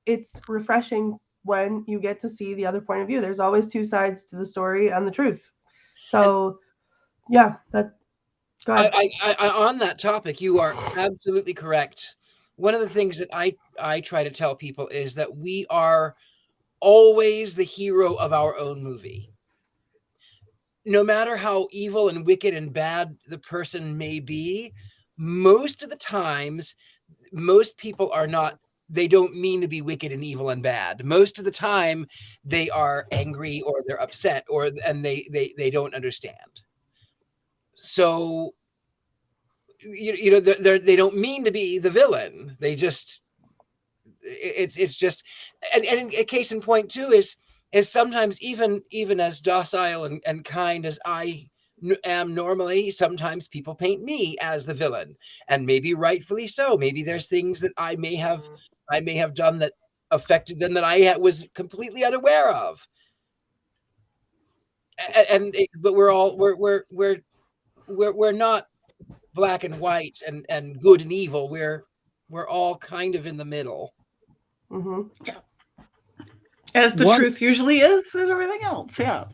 it's refreshing when you get to see the other point of view. There's always two sides to the story and the truth. So yeah, that, go ahead. I on that topic, you are absolutely correct. One of the things that I try to tell people is that we are always the hero of our own movie. No matter how evil and wicked and bad the person may be, most of the times, most people are not, they don't mean to be wicked and evil and bad. Most of the time, they are angry or they're upset and they don't understand. So, they don't mean to be the villain. They just, it's just, and a case in point too is sometimes even as docile and kind as I am normally, sometimes people paint me as the villain, and maybe rightfully so. Maybe there's things that I may have done that affected them that I was completely unaware of. But we're not black and white and good and evil. We're all kind of in the middle. Mm-hmm. Yeah. As the truth usually is and everything else. Yeah.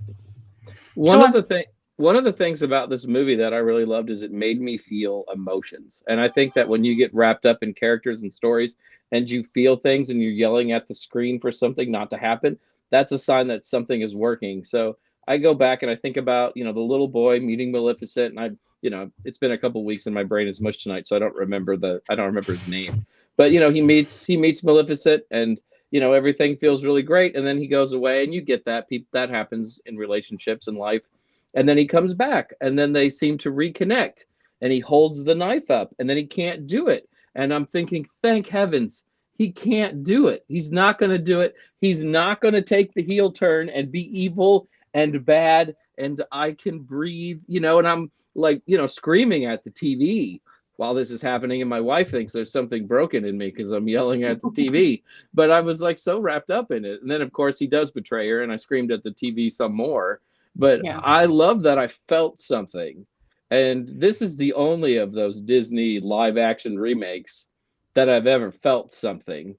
One of the things about this movie that I really loved is it made me feel emotions. And I think that when you get wrapped up in characters and stories and you feel things and you're yelling at the screen for something not to happen, that's a sign that something is working. So I go back and I think about, the little boy meeting Maleficent, and it's been a couple of weeks and my brain is mush tonight, so I don't remember his name. But he meets Maleficent, and everything feels really great, and then he goes away, and you get that that happens in relationships and life. And then he comes back, and then they seem to reconnect, and he holds the knife up, and then he can't do it. And I'm thinking, thank heavens, he can't do it. He's not going to do it. He's not going to take the heel turn and be evil and bad, and I can breathe, and I'm like, screaming at the TV while this is happening, and my wife thinks there's something broken in me because I'm yelling at the TV. But I was like so wrapped up in it. And then of course he does betray her, and I screamed at the TV some more. But yeah. I love that I felt something. And this is the only of those Disney live action remakes that I've ever felt something,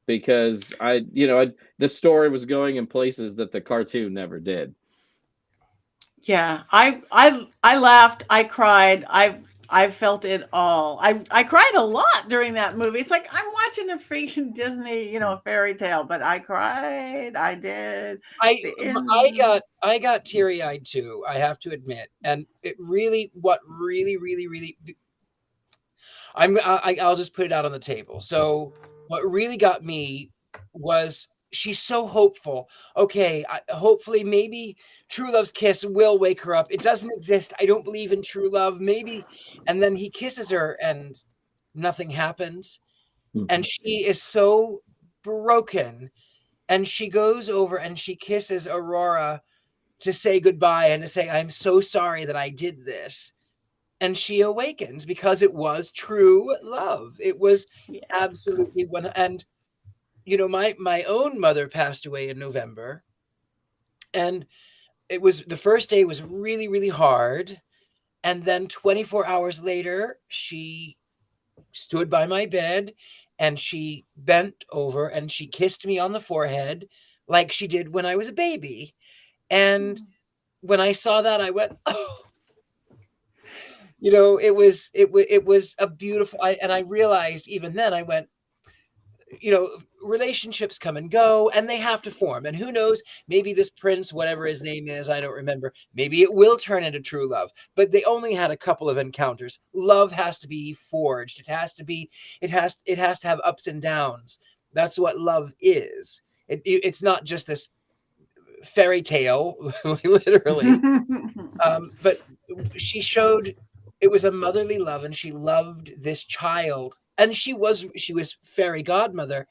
because the story was going in places that the cartoon never did. Yeah, I laughed, I cried, I felt it all. I cried a lot during that movie. It's like I'm watching a freaking Disney, fairy tale, but I cried. I did. I got teary-eyed too, I have to admit. And it really, I'll just put it out on the table. So what really got me was she's so hopeful. Okay, hopefully maybe true love's kiss will wake her up. It doesn't exist. I don't believe in true love. Maybe. And then he kisses her and nothing happens. Mm-hmm. And she is so broken. And she goes over and she kisses Aurora to say goodbye and to say, I'm so sorry that I did this. And she awakens because it was true love. It was absolutely one. And my own mother passed away in November, and the first day was really, really hard. And then 24 hours later, she stood by my bed and she bent over and she kissed me on the forehead like she did when I was a baby. And when I saw that, I went, oh, it was a beautiful, and I realized even then, I went, relationships come and go and they have to form. And who knows, maybe this prince, whatever his name is, I don't remember, maybe it will turn into true love. But they only had a couple of encounters. Love has to be forged. It has to have ups and downs. That's what love is. It's not just this fairy tale, literally. But she showed it was a motherly love, and she loved this child. And she was fairy godmother,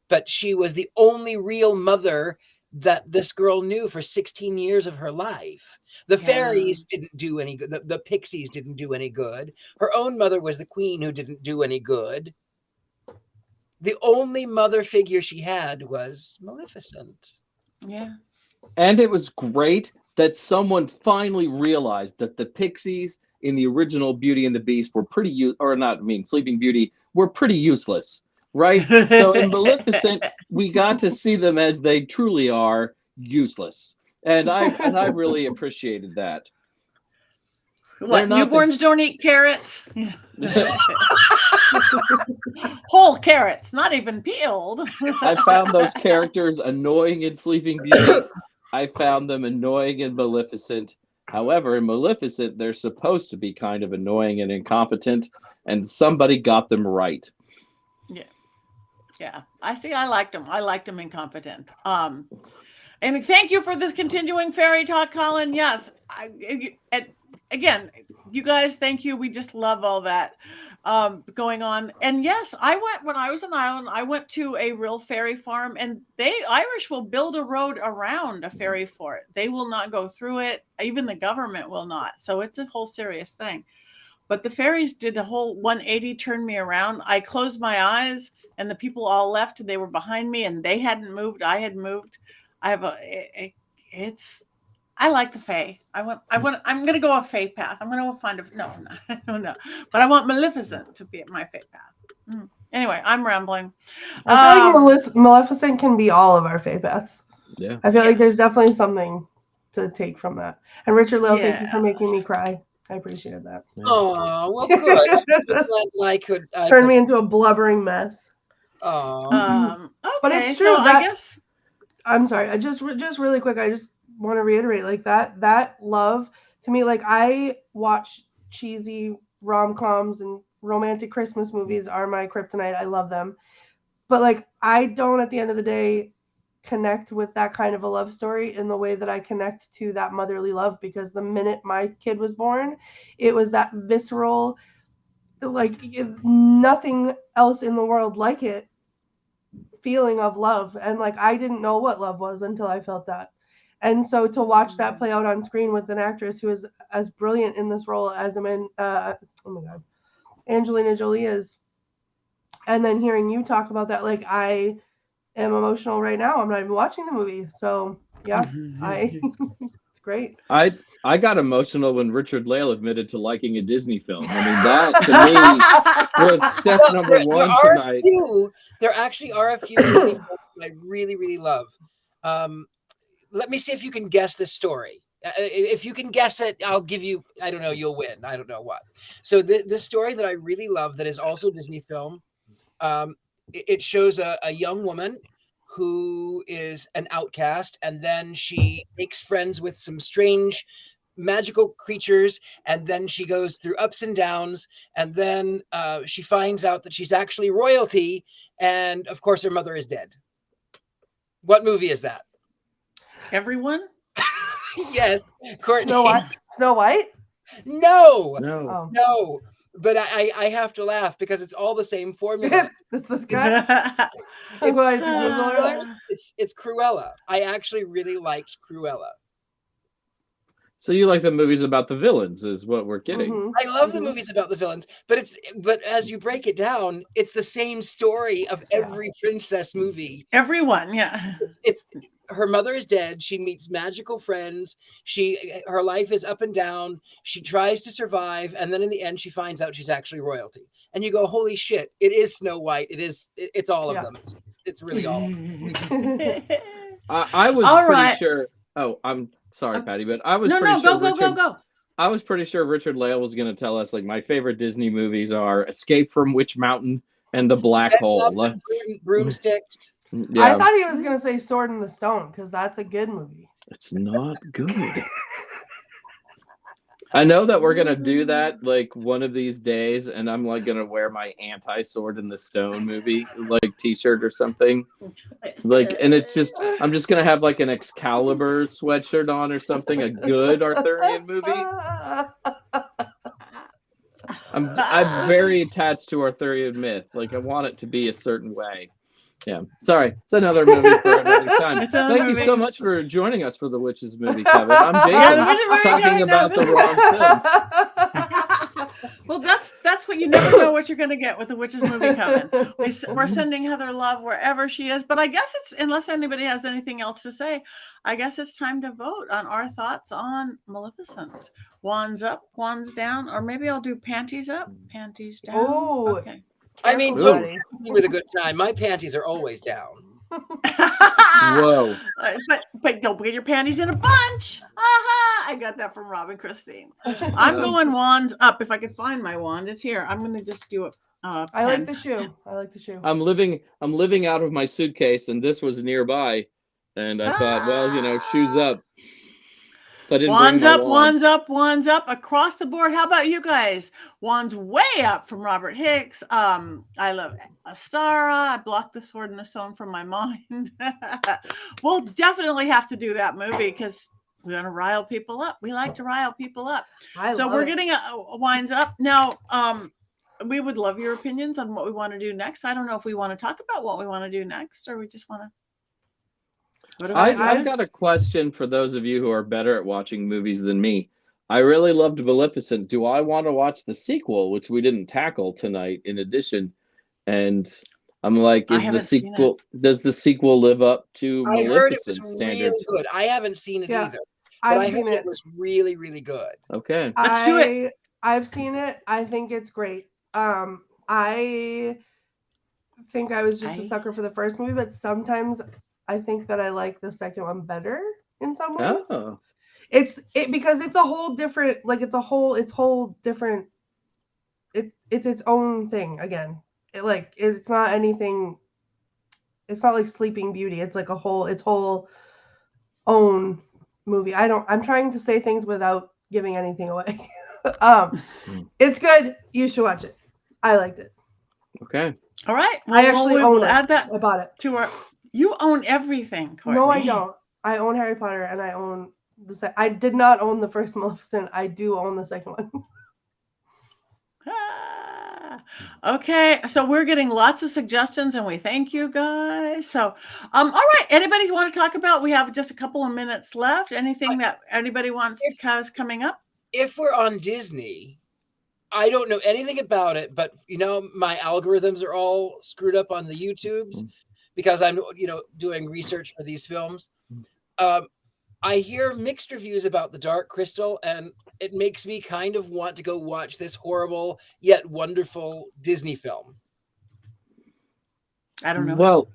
but she was the only real mother that this girl knew for 16 years of her life. The fairies didn't do any good. The pixies didn't do any good. Her own mother was the queen who didn't do any good. the only mother figure she had was Maleficent. Yeah. And it was great that someone finally realized that the pixies in the original Beauty and the Beast were Sleeping Beauty were pretty useless, right? So in Maleficent, we got to see them as they truly are, useless. And I really appreciated that. What, newborns don't eat carrots? Whole carrots, not even peeled. I found those characters annoying in Sleeping Beauty. I found them annoying in Maleficent. However, in Maleficent, they're supposed to be kind of annoying and incompetent, and somebody got them right. Yeah. I liked them. I liked them incompetent. And thank you for this continuing fairy talk, Colin. Yes. Again, you guys, thank you. We just love all that going on. And yes, when I was in Ireland, I went to a real fairy farm, and Irish will build a road around a fairy fort. They will not go through it. Even the government will not. So it's a whole serious thing. But the fairies did a whole 180, turned me around. I closed my eyes, and the people all left, and they were behind me, and they hadn't moved. I had moved. I like the Fae. I'm going to go a Fae path. I'm going to find no. But I want Maleficent to be my Fae path. Anyway, I'm rambling. I feel like Maleficent can be all of our Fae paths. Yeah. I feel like there's definitely something to take from that. And Richard-Lael, thank you for making me cry. I appreciated that. Oh, well, good. I could turn me into a blubbering mess. Oh. Okay, but it's true. So I guess I'm sorry. I just really quick. I just want to reiterate, like that love to me. Like, I watch cheesy rom-coms and romantic Christmas movies are my kryptonite. I love them, but like I don't, at the end of the day, connect with that kind of a love story in the way that I connect to that motherly love, because the minute my kid was born, it was that visceral, like nothing else in the world like it, feeling of love. And like I didn't know what love was until I felt that. And so to watch that play out on screen with an actress who is as brilliant in this role as Angelina Jolie is, and then hearing you talk about that, like I am emotional right now. I'm not even watching the movie. So yeah, it's great. I got emotional when Richard-Lael admitted to liking a Disney film. I mean, that to me was step number one tonight. There actually are a few Disney films that I really, really love. Let me see if you can guess this story. If you can guess it, I'll give you, I don't know, you'll win. I don't know what. So this story that I really love that is also a Disney film, it shows a young woman who is an outcast, and then she makes friends with some strange magical creatures, and then she goes through ups and downs, and then she finds out that she's actually royalty, and of course her mother is dead. What movie is that? Everyone? Yes, Courtney. Snow White? No. But I have to laugh because it's all the same formula. It's Cruella. I actually really liked Cruella. So you like the movies about the villains, is what we're getting. Mm-hmm. I love the movies about the villains, but as you break it down, it's the same story of every princess movie. Everyone, yeah. It's her mother is dead. She meets magical friends. Her life is up and down. She tries to survive, and then in the end, she finds out she's actually royalty. And you go, "Holy shit! It is Snow White. It's all of them. It's really all of them." I was pretty sure. Oh, I'm sorry, Patty, but I was go. I was pretty sure Richard-Lael was going to tell us, like, my favorite Disney movies are Escape from Witch Mountain and The Black Hole. Broomsticks. Yeah. I thought he was going to say Sword in the Stone, because that's a good movie. It's not good. I know that we're going to do that, like, one of these days, and I'm, like, going to wear my anti-Sword in the Stone movie, like, t-shirt or something. Like, and it's just, I'm just going to have, like, an Excalibur sweatshirt on or something, a good Arthurian movie. I'm very attached to Arthurian myth. Like, I want it to be a certain way. Yeah, sorry. It's another movie for another time. Thank you so much for joining us for the Witches movie, Kevin. I'm Jason, talking about the wrong films. Well, that's what you never know what you're going to get with the Witches Movie Coven. We're sending Heather love wherever she is, but I guess it's, unless anybody has anything else to say, I guess it's time to vote on our thoughts on Maleficent. Wands up, wands down, or maybe I'll do panties up, panties down. Oh, okay. I mean, Careful, look, buddy. with a good time. My panties are always down. Whoa. But don't get your panties in a bunch. Aha! I got that from Robin Christine. I'm going wands up. If I could find my wand, it's here. I'm going to just do it. I like the shoe. I like the shoe. I'm living out of my suitcase, and this was nearby, and I thought, well, you know, shoes up. I didn't Wands bring my up, wand. wands up, wands up across the board. How about you guys? Wands way up from Robert Hicks. I love Astara. I blocked the sword and the stone from my mind. We'll definitely have to do that movie because we're gonna rile people up. We like to rile people up. So we're getting a winds up now. We would love your opinions on what we want to do next. I don't know if we want to talk about what we want to do next, or we just want to. I've got a question for those of you who are better at watching movies than me. I really loved Maleficent. Do I want to watch the sequel, which we didn't tackle tonight in addition? And I'm like, does the sequel live up to I heard it was Maleficent really standards? good. I haven't seen it either. But I heard it was really, really good. Okay. Let's do it. I've seen it. I think it's great. I think I was just a sucker for the first movie, but sometimes I think that I like the second one better in some ways. Oh. It's because it's a whole different, like it's whole different. It's its own thing again. It's not anything. It's not like Sleeping Beauty. It's like its whole own movie. I'm trying to say things without giving anything away. It's good. You should watch it. I liked it. Okay. All right. I actually own it. Add that. I bought it. To our. You own everything, Courtney. No, I don't. I own Harry Potter, and I own I did not own the first Maleficent. I do own the second one. Okay, so we're getting lots of suggestions, and we thank you guys. So, all right. Anybody who want to talk about? We have just a couple of minutes left. Anything that anybody wants to have coming up? If we're on Disney, I don't know anything about it, but you know, my algorithms are all screwed up on the YouTubes because I'm, doing research for these films. I hear mixed reviews about The Dark Crystal, and it makes me kind of want to go watch this horrible yet wonderful Disney film. I don't know. Well,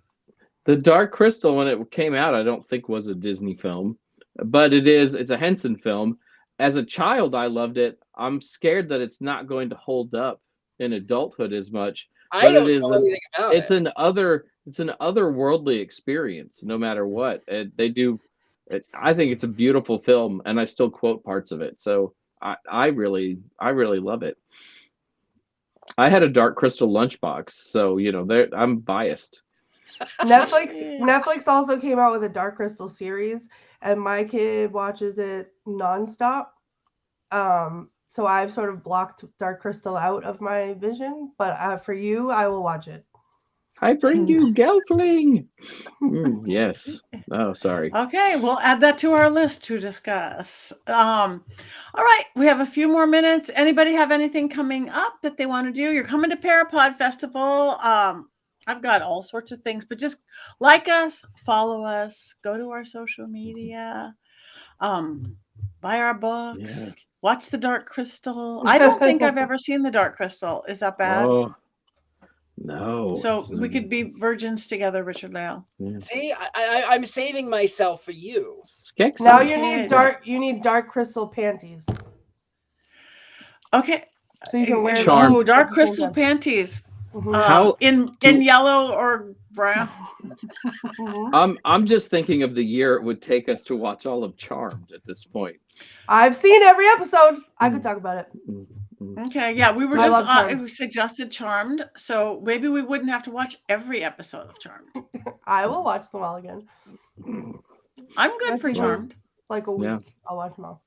The Dark Crystal, when it came out, I don't think was a Disney film, but it's a Henson film. As a child, I loved it. I'm scared that it's not going to hold up in adulthood as much. I don't know anything about it. It's an otherworldly experience, no matter what. I think it's a beautiful film, and I still quote parts of it. So I really love it. I had a Dark Crystal lunchbox, so I'm biased. Netflix also came out with a Dark Crystal series, and my kid watches it nonstop. So I've sort of blocked Dark Crystal out of my vision, but for you, I will watch it. I bring you Gelfling. Yes. Oh, sorry. Okay, we'll add that to our list to discuss. All right, we have a few more minutes. Anybody have anything coming up that they want to do? You're coming to Parapod Festival. I've got all sorts of things, but just like us, follow us, go to our social media, buy our books, watch The Dark Crystal. I don't think I've ever seen The Dark Crystal. Is that bad? Oh. No. So we could be virgins together, Richard-Lael. Yeah. See, I'm saving myself for you. Now you need dark crystal panties. Okay. So you can wear dark crystal panties. In yellow or brown. I'm just thinking of the year it would take us to watch all of Charmed at this point. I've seen every episode. I could talk about it. Okay, yeah, we were just we suggested Charmed, so maybe we wouldn't have to watch every episode of Charmed. I will watch them all again. I'm good for Charmed. Like a week, I'll watch them all.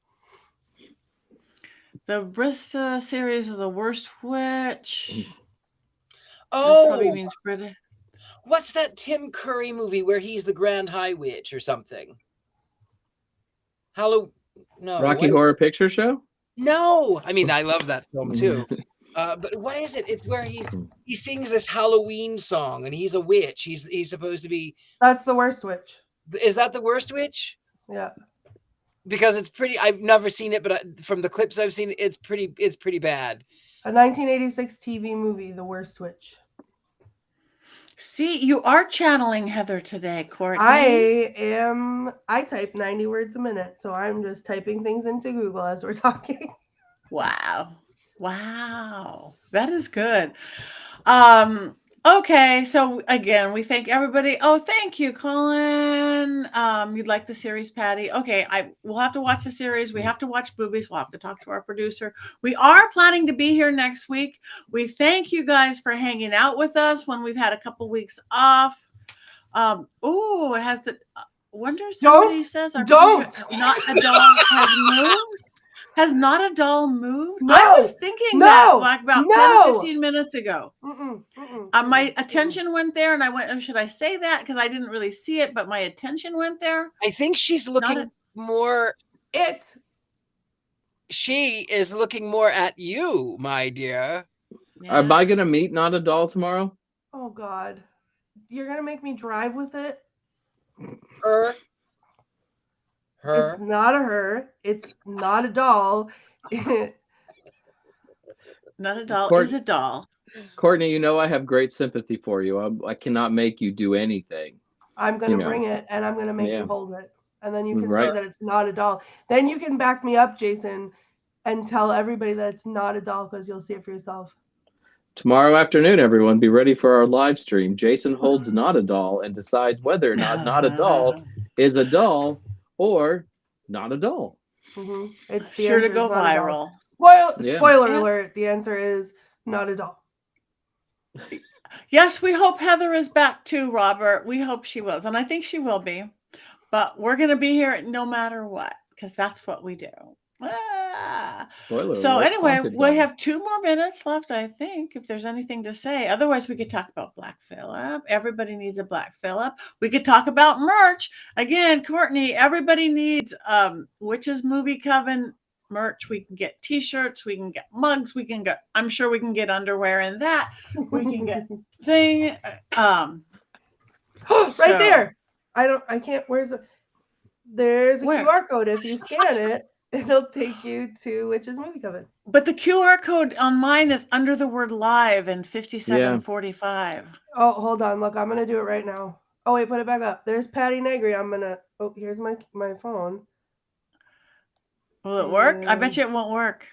The Brista series of The Worst Witch. Oh, probably means British. What's that Tim Curry movie where he's the Grand High Witch or something? Rocky Horror Picture Show? No, I mean I love that film too. But what is it? It's where he sings this Halloween song, and he's a witch. He's supposed to be. That's the worst witch. Is that the worst witch? Yeah. Because it's pretty. I've never seen it, but from the clips I've seen, it's pretty bad. A 1986 TV movie, The Worst Witch. See, you are channeling Heather today, Courtney. I type 90 words a minute, so I'm just typing things into Google as we're talking. Wow. That is good. Okay, so again, we thank everybody. Oh, thank you, Colin. You'd like the series, Patti? Okay, we'll have to watch the series. We have to watch movies. We'll have to talk to our producer. We are planning to be here next week. We thank you guys for hanging out with us when we've had a couple weeks off. It has the wonder somebody says our producer, not a doll has moved. Has not a doll moved? No, I was thinking that like about 10, 15 minutes ago. My attention went there and I went, oh, should I say that? Because I didn't really see it, but my attention went there. I think she's looking more. She is looking more at you, my dear. Yeah. Am I going to meet Not a Doll tomorrow? Oh, God. You're going to make me drive with it? Her. It's not a her. It's not a doll. Not a doll is a doll. Courtney, you know I have great sympathy for you. I cannot make you do anything. I'm going to bring it, and I'm going to make you hold it. And then you can say that it's not a doll. Then you can back me up, Jason, and tell everybody that it's not a doll because you'll see it for yourself. Tomorrow afternoon, everyone, be ready for our live stream. Jason holds Not a Doll and decides whether or not a doll is a doll or not a doll. It's sure to go viral. Spoiler alert, the answer is not a doll. Yes, we hope Heather is back too, Robert. We hope she will. And I think she will be. But we're going to be here no matter what, because that's what we do. Spoiler so anyway, we have 2 more minutes left, I think, if there's anything to say. Otherwise, we could talk about Black Phillip. Everybody needs a Black Phillip. We could talk about merch. Again, Courtney, everybody needs Witches Movie Coven merch. We can get t-shirts, we can get mugs, we can get, I'm sure we can get underwear in that. We can get thing. Right there. There's a QR code. If you scan it, it'll take you to Witches Movie Coven. But the QR code on mine is under the word live and 5745. Oh, hold on. Look, I'm going to do it right now. Oh, wait, put it back up. There's Patti Negri. Here's my phone. Will it work? I bet you it won't work.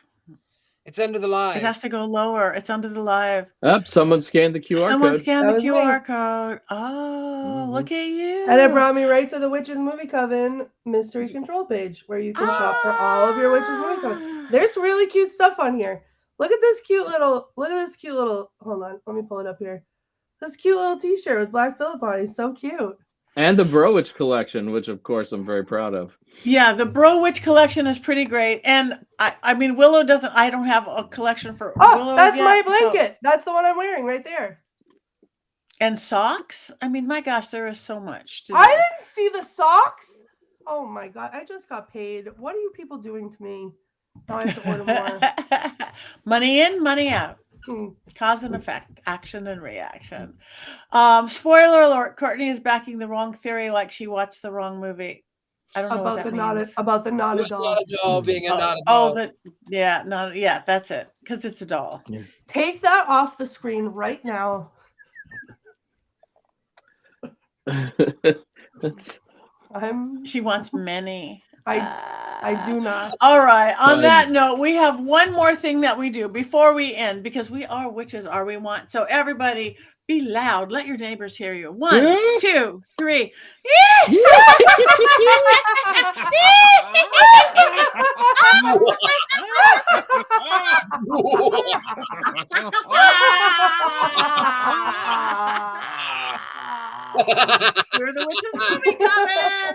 It's under the live. It has to go lower. It's under the live. Someone scanned the QR code. Someone scanned the QR code. Oh, look at you. And it brought me right to the Witches Movie Coven mystery control page where you can shop for all of your Witches Movie Coven. There's really cute stuff on here. Look at this cute little, hold on, let me pull it up here. This cute little t-shirt with Black Phillip on it. He's so cute. And the Bro Witch collection, which of course I'm very proud of. Yeah, the Bro Witch collection is pretty great. And I mean, Willow I don't have a collection for Willow. That's my blanket. So. That's the one I'm wearing right there. And socks? I mean, my gosh, there is so much. I didn't see the socks. Oh my God, I just got paid. What are you people doing to me? Now I have to order more. Money in, money out. Cause and effect, action and reaction. Spoiler alert, Courtney is backing the wrong theory like she watched the wrong movie. I don't know what that means. About the not a doll. Not a doll being a not a doll. That's it. Because it's a doll. Yeah. Take that off the screen right now. She wants many. I do not. All right. On that note, we have one more thing that we do before we end, because we are witches, we want. So everybody be loud. Let your neighbors hear you. 1, 2, 3. We're the Witches Movie Coven.